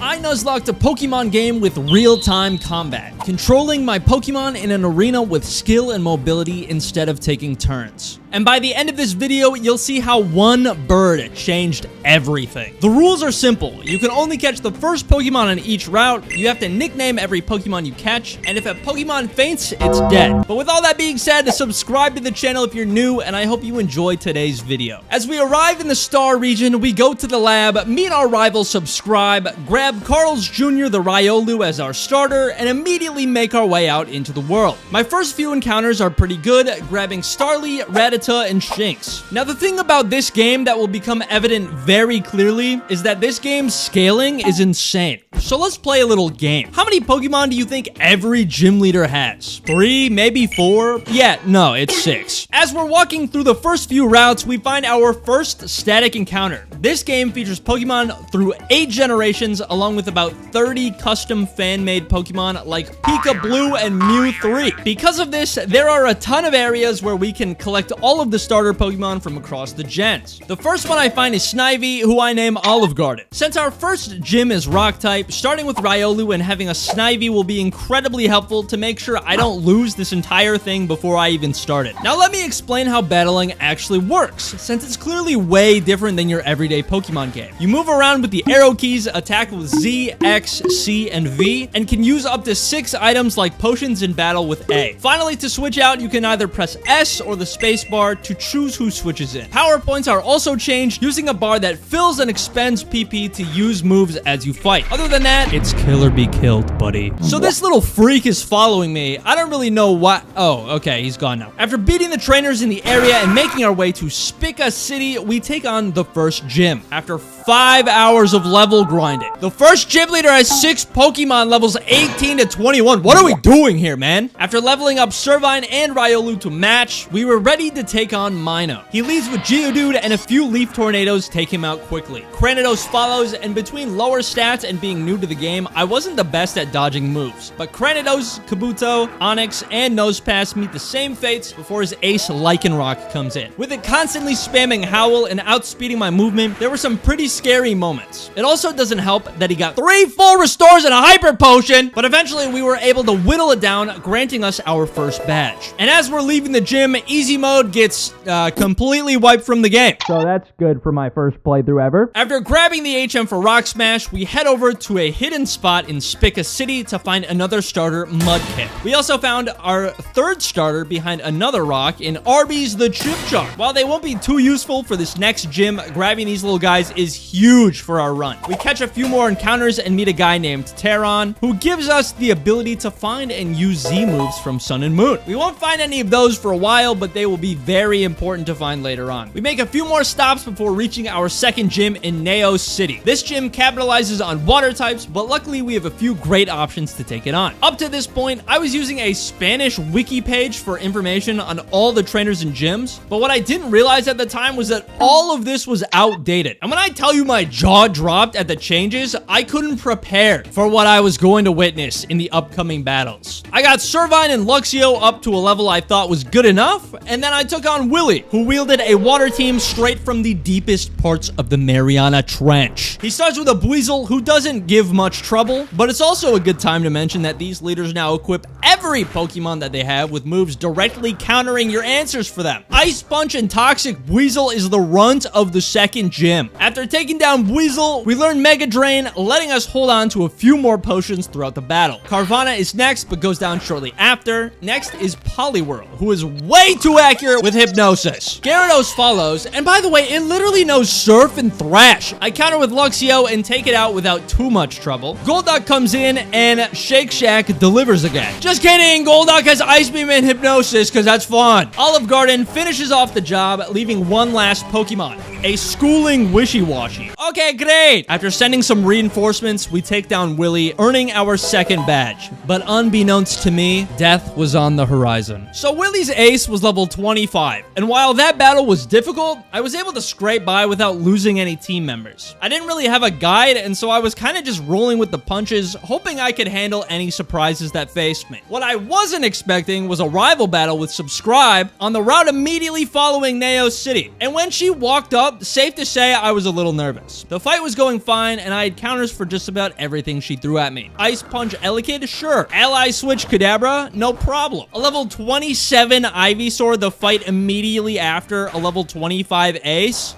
I Nuzlocked a Pokemon game with real-time combat, controlling my Pokemon in an arena with skill and mobility instead of taking turns. And by the end of this video, you'll see how one bird changed everything. The rules are simple. You can only catch the first Pokemon on each route, you have to nickname every Pokemon you catch, and if a Pokemon faints, it's dead. But with all that being said, subscribe to the channel if you're new, and I hope you enjoy today's video. As we arrive in the Star region, we go to the lab, meet our rival Subscribe, grab Carl's Jr. the Riolu as our starter, and immediately make our way out into the world. My first few encounters are pretty good, grabbing Starly, Rattata, and Shinx. Now, the thing about this game that will become evident very clearly is that this game's scaling is insane. So let's play a little game. How many Pokemon do you think every gym leader has? 3, maybe 4? Yeah, no, it's 6. As we're walking through the first few routes, we find our first static encounter. This game features Pokemon through 8 generations, along with about 30 custom fan-made Pokemon like Pika Blue and Mew 3. Because of this, there are a ton of areas where we can collect all of the starter Pokemon from across the gens. The first one I find is Snivy, who I name Olive Garden. Since our first gym is rock type, starting with Riolu and having a Snivy will be incredibly helpful to make sure I don't lose this entire thing before I even start it. Now let me explain how battling actually works, since it's clearly way different than your everyday Pokemon game. You move around with the arrow keys, attack with Z, X, C, and V, and can use up to 6 items like potions in battle with A. Finally, to switch out, you can either press S or the space bar to choose who switches in. Power points are also changed, using a bar that fills and expends PP to use moves as you fight. Other than that, it's kill or be killed, buddy. So this little freak is following me. I don't really know what... Oh, okay, he's gone now. After beating the trainers in the area and making our way to Spica City, we take on the first gym. After 5 hours of level grinding. The first gym leader has 6 Pokemon levels 18 to 21. What are we doing here, man? After leveling up Servine and Riolu to match, we were ready to take on Mino. He leads with Geodude, and a few Leaf Tornadoes take him out quickly. Cranidos follows, and between lower stats and being new to the game, I wasn't the best at dodging moves. But Cranidos, Kabuto, Onix, and Nosepass meet the same fates before his ace Lycanroc comes in. With it constantly spamming Howl and outspeeding my movement, there were some pretty scary moments. It also doesn't help that he got 3 full restores and a hyper potion, but eventually we were able to whittle it down, granting us our first badge. And as we're leaving the gym, easy mode gets completely wiped from the game. So that's good for my first playthrough ever. After grabbing the HM for Rock Smash, we head over to a hidden spot in Spica City to find another starter, Mudkip. We also found our third starter behind another rock in Arby's the Chipchar. While they won't be too useful for this next gym, grabbing these little guys is huge for our run. We catch a few more encounters and meet a guy named Terron, who gives us the ability to find and use Z moves from Sun and Moon. We won't find any of those for a while, but they will be very important to find later on. We make a few more stops before reaching our second gym in Neo City. This gym capitalizes on water types, but luckily we have a few great options to take it on. Up to this point, I was using a Spanish wiki page for information on all the trainers and gyms, but what I didn't realize at the time was that all of this was outdated. And when I tell you my jaw dropped at the changes, I couldn't prepare for what I was going to witness in the upcoming battles. I got Servine and Luxio up to a level I thought was good enough, and then I took on Willy, who wielded a water team straight from the deepest parts of the Mariana Trench. He starts with a Buizel, who doesn't give much trouble, but it's also a good time to mention that these leaders now equip every Pokemon that they have with moves directly countering your answers for them. Ice Punch and Toxic Buizel is the runt of the second gym. After taking down Buizel, we learn Mega Drain, letting us hold on to a few more potions throughout the battle. Carvanha is next, but goes down shortly after. Next is Poliwhirl, who is way too accurate with Hypnosis. Gyarados follows, and by the way, it literally knows Surf and Thrash. I counter with Luxio and take it out without too much trouble. Golduck comes in, and Shake Shack delivers again. Just kidding, Golduck has Ice Beam and Hypnosis, because that's fun. Olive Garden finishes off the job, leaving one last Pokemon, a schooling Wishy-Washy. Okay, great. After sending some reinforcements, we take down Willy, earning our second badge. But unbeknownst to me, death was on the horizon. So Willy's ace was level 25, and while that battle was difficult, I was able to scrape by without losing any team members. I didn't really have a guide, and so I was kind of just rolling with the punches, hoping I could handle any surprises that faced me. What I wasn't expecting was a rival battle with Subscribe on the route immediately following Neo City. And when she walked up, safe to say I was a little nervous. The fight was going fine, and I had counters for just about everything she threw at me. Ice Punch Elekid? Sure. Ally Switch Kadabra? No problem. A level 27 Ivysaur the fight immediately after a level 25 Ace?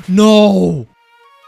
No!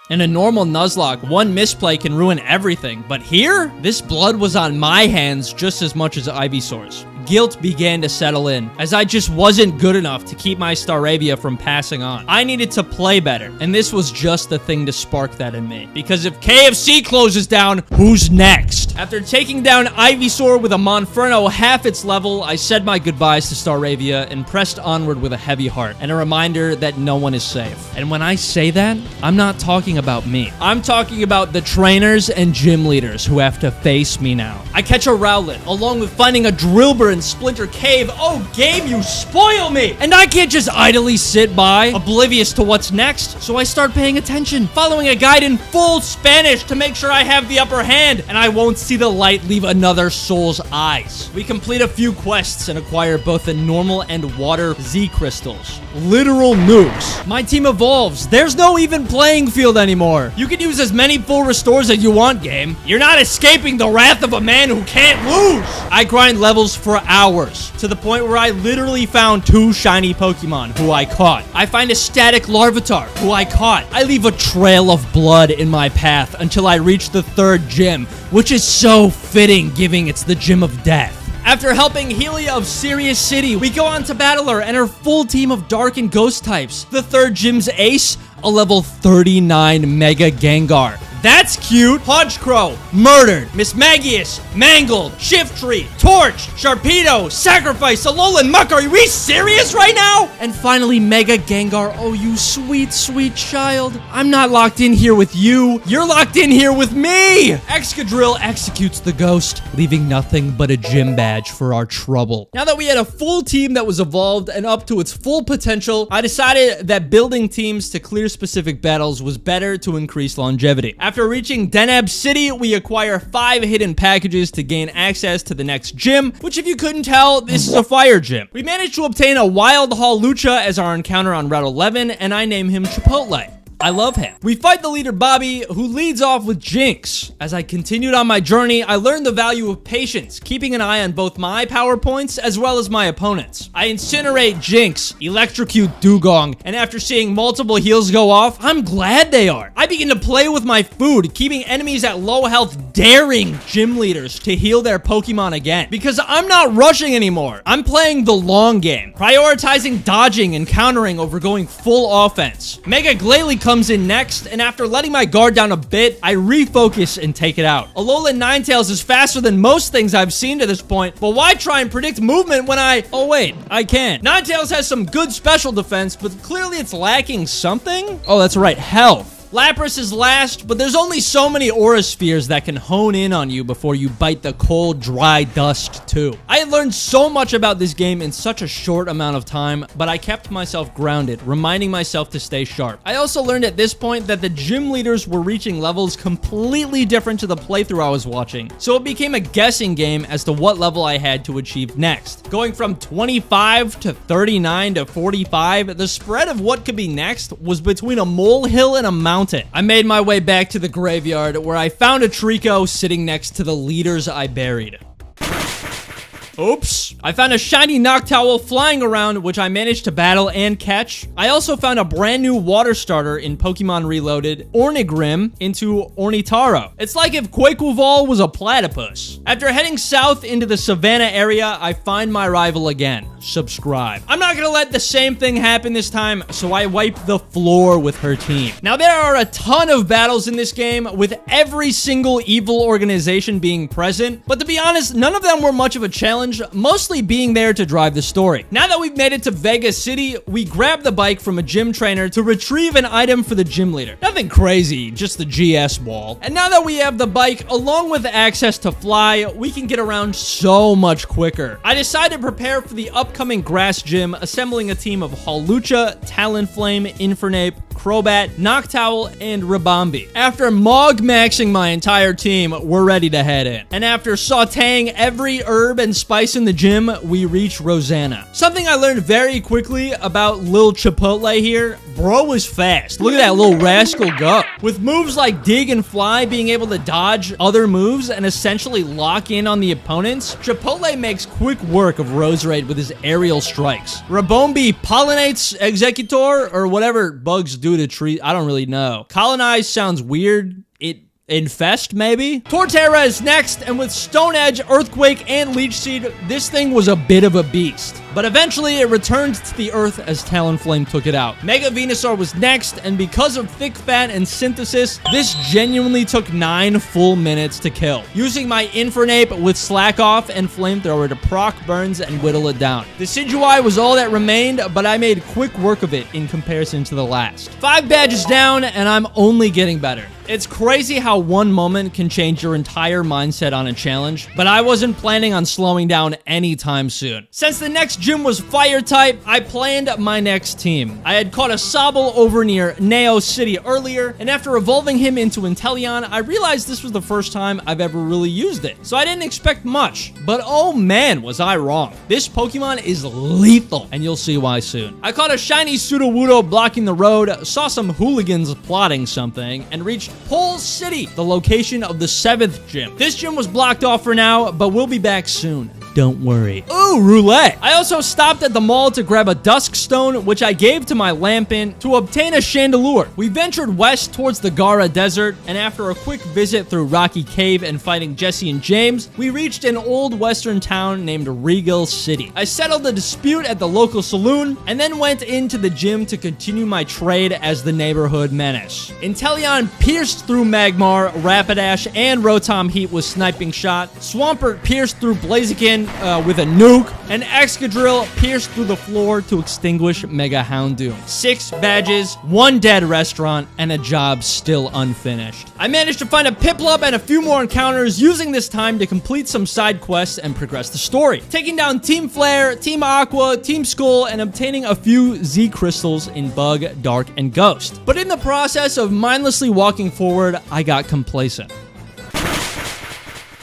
In a normal Nuzlocke, one misplay can ruin everything, but here, this blood was on my hands just as much as Ivysaur's. Guilt began to settle in, as I just wasn't good enough to keep my Staravia from passing on. I needed to play better, and this was just the thing to spark that in me. Because if KFC closes down, who's next? After taking down Ivysaur with a Monferno half its level, I said my goodbyes to Staravia and pressed onward with a heavy heart, and a reminder that no one is safe. And when I say that, I'm not talking about me. I'm talking about the trainers and gym leaders who have to face me now. I catch a Rowlet, along with finding a Drillbur in Splinter Cave. Oh, game, you spoil me! And I can't just idly sit by, oblivious to what's next, so I start paying attention, following a guide in full Spanish to make sure I have the upper hand, and I won't see the light leave another soul's eyes. We complete a few quests and acquire both the normal and water Z crystals. Literal nukes. My team evolves. There's no even playing field anymore. You can use as many full restores as you want, game. You're not escaping the wrath of a man who can't lose. I grind levels for hours, to the point where I literally found 2 shiny Pokemon who I caught. I find a static Larvitar who I caught. I leave a trail of blood in my path until I reach the 3rd gym, which is so fitting given it's the Gym of Death. After helping Helia of Sirius City, we go on to battle her and her full team of Dark and Ghost types. The 3rd gym's ace, a level 39 Mega Gengar. That's cute. Hodgecrow, murdered. Mismagius, mangled. Shiftry, torch, Sharpedo, sacrifice, Alolan Muck. Are we serious right now? And finally, Mega Gengar. Oh, you sweet, sweet child. I'm not locked in here with you. You're locked in here with me. Excadrill executes the ghost, leaving nothing but a gym badge for our trouble. Now that we had a full team that was evolved and up to its full potential, I decided that building teams to clear specific battles was better to increase longevity. After reaching Deneb City, we acquire 5 hidden packages to gain access to the next gym, which if you couldn't tell, this is a fire gym. We managed to obtain a Wild Hawlucha as our encounter on Route 11, and I name him Chipotle. I love him. We fight the leader Bobby, who leads off with Jinx. As I continued on my journey, I learned the value of patience, keeping an eye on both my power points as well as my opponents. I incinerate Jinx, electrocute Dugong, and after seeing multiple heals go off, I'm glad they are. I begin to play with my food, keeping enemies at low health, daring gym leaders to heal their Pokemon again. Because I'm not rushing anymore. I'm playing the long game, prioritizing dodging and countering over going full offense. Mega Glalie comes in next, and after letting my guard down a bit, I refocus and take it out. Alolan Ninetales is faster than most things I've seen to this point, but why try and predict movement when oh wait, I can. Ninetales has some good special defense, but clearly it's lacking something? Oh, that's right, health. Lapras is last, but there's only so many Aura Spheres that can hone in on you before you bite the cold, dry dust too. I had learned so much about this game in such a short amount of time, but I kept myself grounded, reminding myself to stay sharp. I also learned at this point that the gym leaders were reaching levels completely different to the playthrough I was watching, so it became a guessing game as to what level I had to achieve next. Going from 25 to 39 to 45, the spread of what could be next was between a molehill and a mountain. I made my way back to the graveyard where I found a Trico sitting next to the leaders I buried. Oops. I found a shiny Noctowl flying around, which I managed to battle and catch. I also found a brand new water starter in Pokemon Reloaded, Ornigrim, into Ornitaro. It's like if Quaquaval was a platypus. After heading south into the Savannah area, I find my rival again. Subscribe. I'm not gonna let the same thing happen this time, so I wipe the floor with her team. Now, there are a ton of battles in this game, with every single evil organization being present, but to be honest, none of them were much of a challenge, mostly being there to drive the story. Now that we've made it to Vegas City, we grab the bike from a gym trainer to retrieve an item for the gym leader. Nothing crazy, just the GS ball. And now that we have the bike, along with access to fly, we can get around so much quicker. I decided to prepare for the upcoming grass gym, assembling a team of Hawlucha, Talonflame, Infernape, Crobat, Noctowl, and Ribombee. After Mog-maxing my entire team, we're ready to head in. And after sauteing every herb and spice in the gym, we reach Rosanna. Something I learned very quickly about Lil Chipotle here, bro is fast. Look at that little rascal go. With moves like Dig and Fly being able to dodge other moves and essentially lock in on the opponents, Chipotle makes quick work of Roserade with his aerial strikes. Ribombee pollinates Executor, or whatever bugs do to trees. I don't really know. Colonize sounds weird. Infest, maybe? Torterra is next, and with Stone Edge, Earthquake, and Leech Seed, this thing was a bit of a beast. But eventually, it returned to the Earth as Talonflame took it out. Mega Venusaur was next, and because of Thick Fat and Synthesis, this genuinely took 9 full minutes to kill. Using my Infernape with Slack Off and Flamethrower to proc burns and whittle it down. Decidueye was all that remained, but I made quick work of it in comparison to the last. 5 badges down, and I'm only getting better. It's crazy how one moment can change your entire mindset on a challenge, but I wasn't planning on slowing down anytime soon. Since the next gym was fire type, I planned my next team. I had caught a Sobble over near Neo City earlier, and after evolving him into Inteleon, I realized this was the first time I've ever really used it. So I didn't expect much, but oh man, was I wrong. This Pokemon is lethal, and you'll see why soon. I caught a shiny Sudowoodo blocking the road, saw some hooligans plotting something, and reached Pole City, the location of the 7th gym. This gym was blocked off for now, but we'll be back soon. Don't worry. Ooh, roulette. I also stopped at the mall to grab a Dusk Stone, which I gave to my Lampin to obtain a Chandelure. We ventured west towards the Gara Desert, and after a quick visit through Rocky Cave and fighting Jesse and James, we reached an old western town named Regal City. I settled the dispute at the local saloon, and then went into the gym to continue my trade as the neighborhood menace. Inteleon pierced through Magmar, Rapidash, and Rotom Heat with Sniping Shot. Swampert pierced through Blaziken with a nuke, and Excadrill pierced through the floor to extinguish Mega Houndoom. 6 badges, 1 dead restaurant, and a job still unfinished. I managed to find a Piplup and a few more encounters, using this time to complete some side quests and progress the story. Taking down Team Flare, Team Aqua, Team Skull, and obtaining a few Z Crystals in Bug, Dark, and Ghost. But in the process of mindlessly walking forward, I got complacent.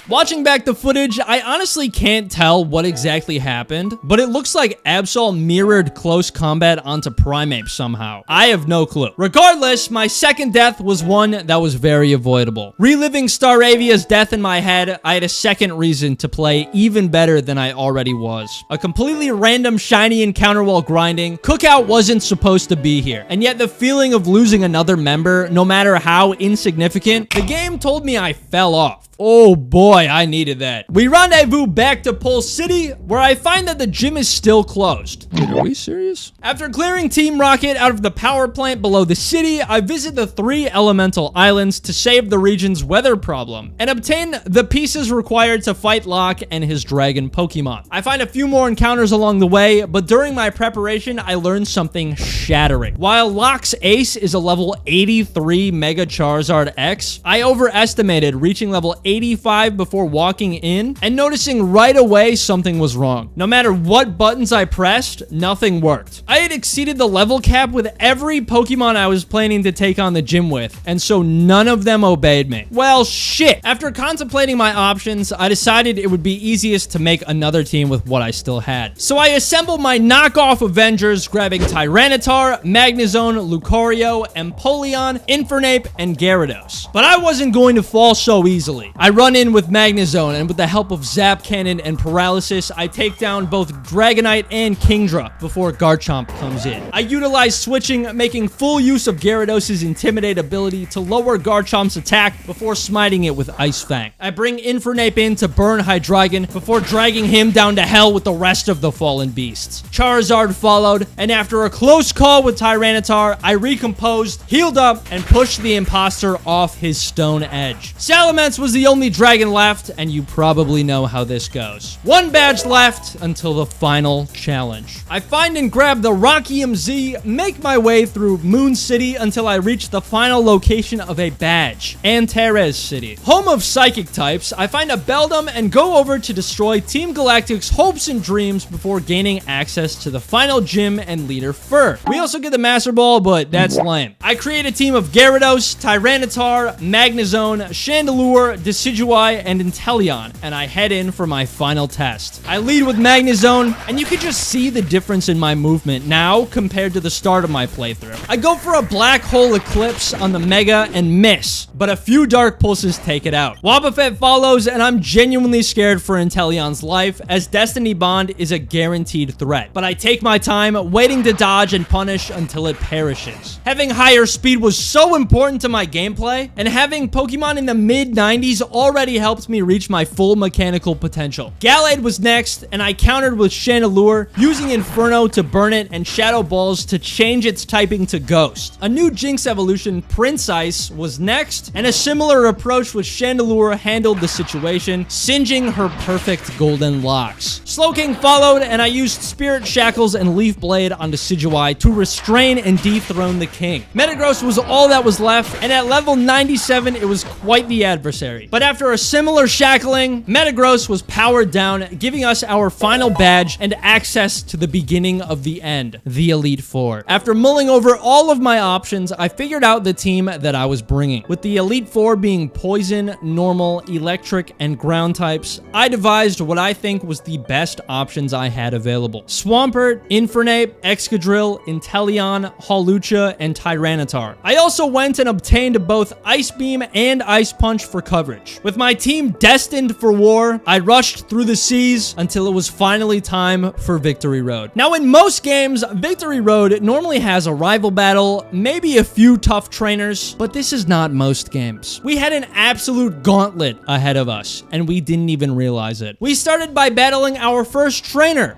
Watching back the footage, I honestly can't tell what exactly happened, but it looks like Absol mirrored close combat onto Primeape somehow. I have no clue. Regardless, my second death was one that was very avoidable. Reliving Staravia's death in my head, I had a second reason to play even better than I already was. A completely random shiny encounter while grinding. Cookout wasn't supposed to be here, and yet the feeling of losing another member, no matter how insignificant, the game told me I fell off. Oh boy, I needed that. We rendezvous back to Pole City, where I find that the gym is still closed. Wait, are we serious? After clearing Team Rocket out of the power plant below the city, I visit the 3 elemental islands to save the region's weather problem, and obtain the pieces required to fight Locke and his dragon Pokemon. I find a few more encounters along the way, but during my preparation, I learned something shattering. While Locke's ace is a level 83 Mega Charizard X, I overestimated reaching level 85 before walking in and noticing right away something was wrong. No matter what buttons I pressed, nothing worked. I had exceeded the level cap with every Pokemon I was planning to take on the gym with, and so none of them obeyed me. Well, shit. After contemplating my options, I decided it would be easiest to make another team with what I still had. So I assembled my knockoff Avengers, grabbing Tyranitar, Magnezone, Lucario, Empoleon, Infernape, and Gyarados. But I wasn't going to fall so easily. I run in with Magnezone, and with the help of Zap Cannon and Paralysis, I take down both Dragonite and Kingdra before Garchomp comes in. I utilize switching, making full use of Gyarados' Intimidate ability to lower Garchomp's attack before smiting it with Ice Fang. I bring Infernape in to burn Hydreigon before dragging him down to hell with the rest of the fallen beasts. Charizard followed, and after a close call with Tyranitar, I recomposed, healed up, and pushed the imposter off his Stone Edge. Salamence was the only dragon left, and you probably know how this goes. One badge left until the final challenge. I find and grab the Rocky MZ, make my way through Moon City until I reach the final location of a badge, Antares City. Home of psychic types, I find a Beldum and go over to destroy Team Galactic's hopes and dreams before gaining access to the final gym and leader Fur. We also get the Master Ball, but that's lame. I create a team of Gyarados, Tyranitar, Magnezone, Chandelure, Decidueye, and Inteleon, and I head in for my final test. I lead with Magnezone, and you can just see the difference in my movement now compared to the start of my playthrough. I go for a Black Hole Eclipse on the Mega and miss, but a few Dark Pulses take it out. Wobbuffet follows, and I'm genuinely scared for Inteleon's life, as Destiny Bond is a guaranteed threat. But I take my time, waiting to dodge and punish until it perishes. Having higher speed was so important to my gameplay, and having Pokemon in the mid-90s already helped me reach my full mechanical potential. Gallade was next, and I countered with Chandelure, using Inferno to burn it and Shadow Balls to change its typing to Ghost. A new Jinx evolution, Prince Ice, was next, and a similar approach with Chandelure handled the situation, singeing her perfect golden locks. Slowking followed, and I used Spirit Shackles and Leaf Blade on Decidueye to restrain and dethrone the king. Metagross was all that was left, and at level 97, it was quite the adversary. But after a similar shackling, Metagross was powered down, giving us our final badge and access to the beginning of the end, the Elite Four. After mulling over all of my options, I figured out the team that I was bringing. With the Elite Four being Poison, Normal, Electric, and Ground types, I devised what I think was the best options I had available. Swampert, Infernape, Excadrill, Inteleon, Hawlucha, and Tyranitar. I also went and obtained both Ice Beam and Ice Punch for coverage. With my team destined for war, I rushed through the seas until it was finally time for Victory Road. Now, in most games, Victory Road normally has a rival battle, maybe a few tough trainers, but this is not most games. We had an absolute gauntlet ahead of us, and we didn't even realize it. We started by battling our first trainer,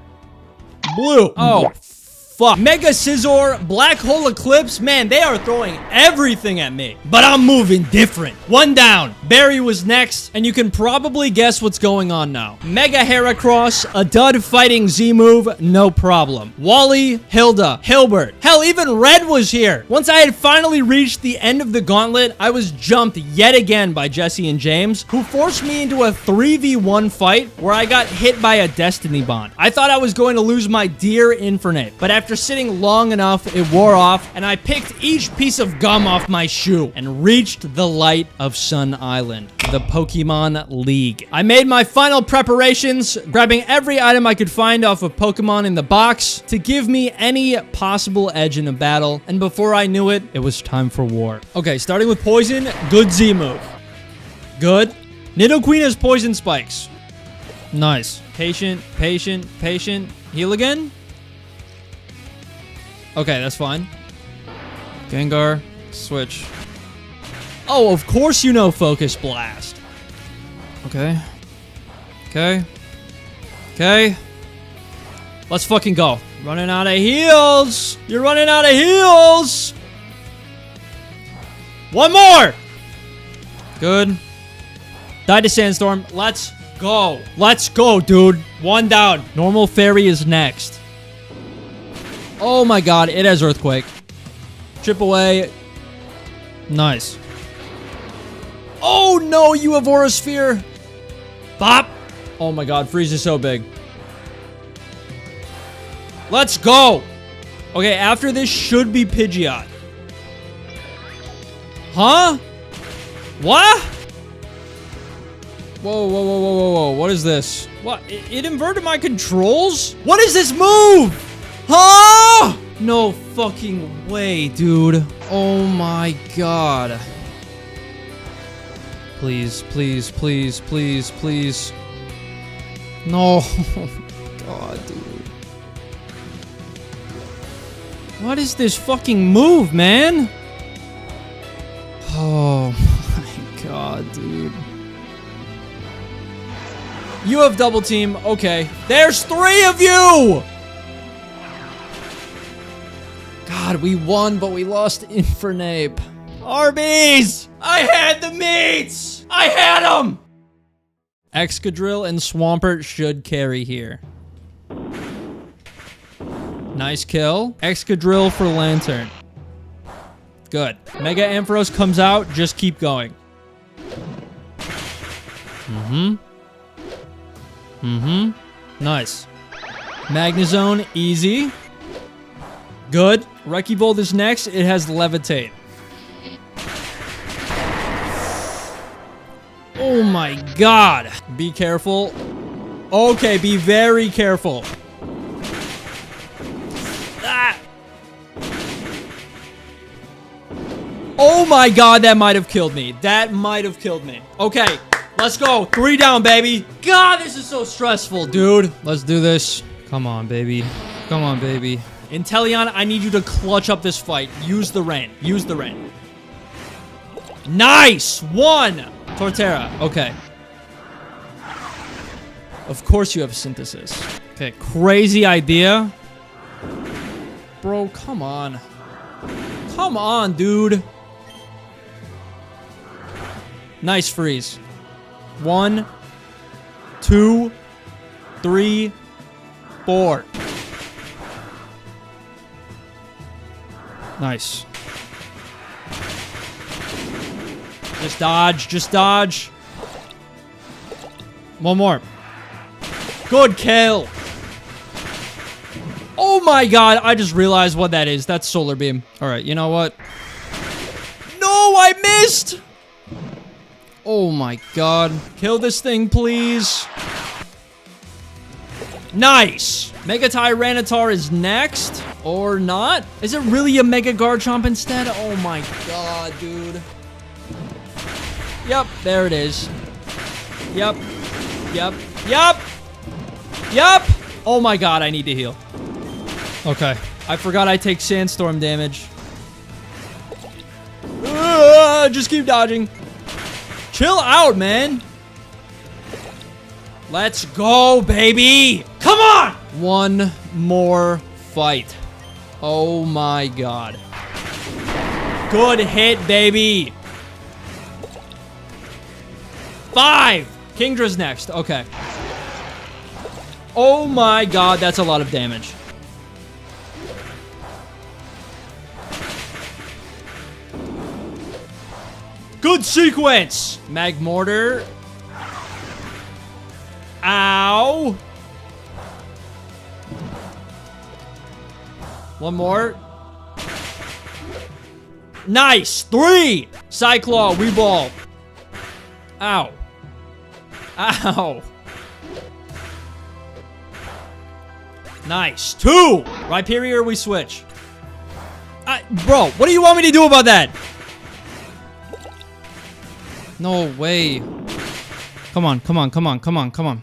Blue. Oh, fuck. Mega Scizor, Black Hole Eclipse, man, they are throwing everything at me. But I'm moving different. One down. Barry was next, and you can probably guess what's going on now. Mega Heracross, a dud fighting Z-move, no problem. Wally, Hilda, Hilbert. Hell, even Red was here. Once I had finally reached the end of the gauntlet, I was jumped yet again by Jesse and James, who forced me into a 3v1 fight where I got hit by a Destiny Bond. I thought I was going to lose my dear Infernape, but after sitting long enough, it wore off, and I picked each piece of gum off my shoe and reached the light of Sun Island, the Pokemon League. I made my final preparations, grabbing every item I could find off of Pokemon in the box to give me any possible edge in a battle, and before I knew it, it was time for war. Okay, starting with Poison, good Z move. Good. Nidoqueen has Poison Spikes. Nice. Patient, patient, patient. Heal again? Okay, that's fine. Gengar, switch. Oh, of course you know Focus Blast. Okay. Okay. Okay. Let's fucking go. Running out of heals. You're running out of heals. One more. Good. Died to Sandstorm. Let's go. Let's go, dude. One down. Normal Fairy is next. Oh my god, it has Earthquake. Chip away. Nice. Oh no, you have Aura Sphere. Bop. Oh my god, Freeze is so big. Let's go. Okay, after this should be Pidgeot. Huh? What? Whoa, whoa, whoa, whoa, whoa, whoa. What is this? What? It inverted my controls? What is this move? Huh? No fucking way, dude. Oh my god. Please, please, please, please, please. No. God, dude. What is this fucking move, man? Oh my god, dude. You have double team. Okay. There's 3 of you! God, we won, but we lost Infernape. Arby's! I had the meats! I had them! Excadrill and Swampert should carry here. Nice kill. Excadrill for Lantern. Good. Mega Ampharos comes out. Just keep going. Nice. Magnezone, easy. Good. Rekivolt is next. It has Levitate. Oh my god. Be careful. Okay, be very careful. Ah. Oh my god, that might have killed me. That might have killed me. Okay, let's go. 3 down, baby. God, this is so stressful, dude. Let's do this. Come on, baby. Come on, baby. Inteleon, I need you to clutch up this fight. Use the rain. Use the rain. Nice! 1! Torterra. Okay. Of course you have Synthesis. Okay, crazy idea. Bro, come on. Come on, dude. Nice freeze. 1, 2, 3, 4. Nice. Just dodge. Just dodge. One more. Good kill. Oh my god. I just realized what that is. That's Solar Beam. Alright, you know what? No, I missed! Oh my god. Kill this thing, please. Nice. Mega Tyranitar is next. Or not? Is it really a Mega Garchomp instead? Oh my god, dude. Yep, there it is. Yep. Yep. Yep. Yep. Oh my god, I need to heal. Okay. I forgot I take Sandstorm damage. Just keep dodging. Chill out, man. Let's go, baby. Come on. One more fight. Oh my god. Good hit, baby. 5. Kingdra's next. Okay. Oh my god, that's a lot of damage. Good sequence. Magmortar. Ow. One more. Nice. 3. Cyclaw, Weeball. Ow. Ow. Nice. 2. Rhyperior, we switch. Bro, what do you want me to do about that? No way. Come on, come on, come on, come on, come on.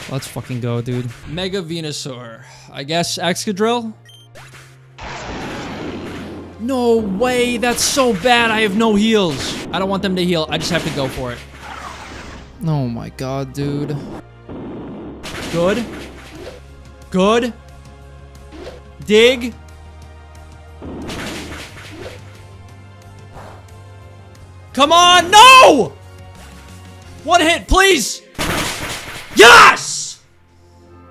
Let's fucking go, dude. Mega Venusaur. I guess Excadrill? No way, that's so bad. I have no heals. I don't want them to heal. I just have to go for it. Oh my god, dude. Good. Good. Dig. Come on, no! One hit, please! Yes!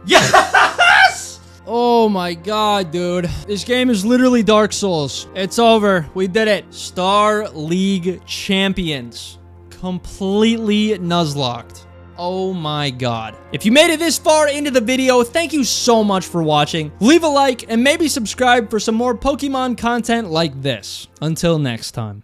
Yes! Oh my god, dude. This game is literally Dark Souls. It's over. We did it. Star League Champions. Completely Nuzlocked. Oh my god. If you made it this far into the video, thank you so much for watching. Leave a like and maybe subscribe for some more Pokemon content like this. Until next time.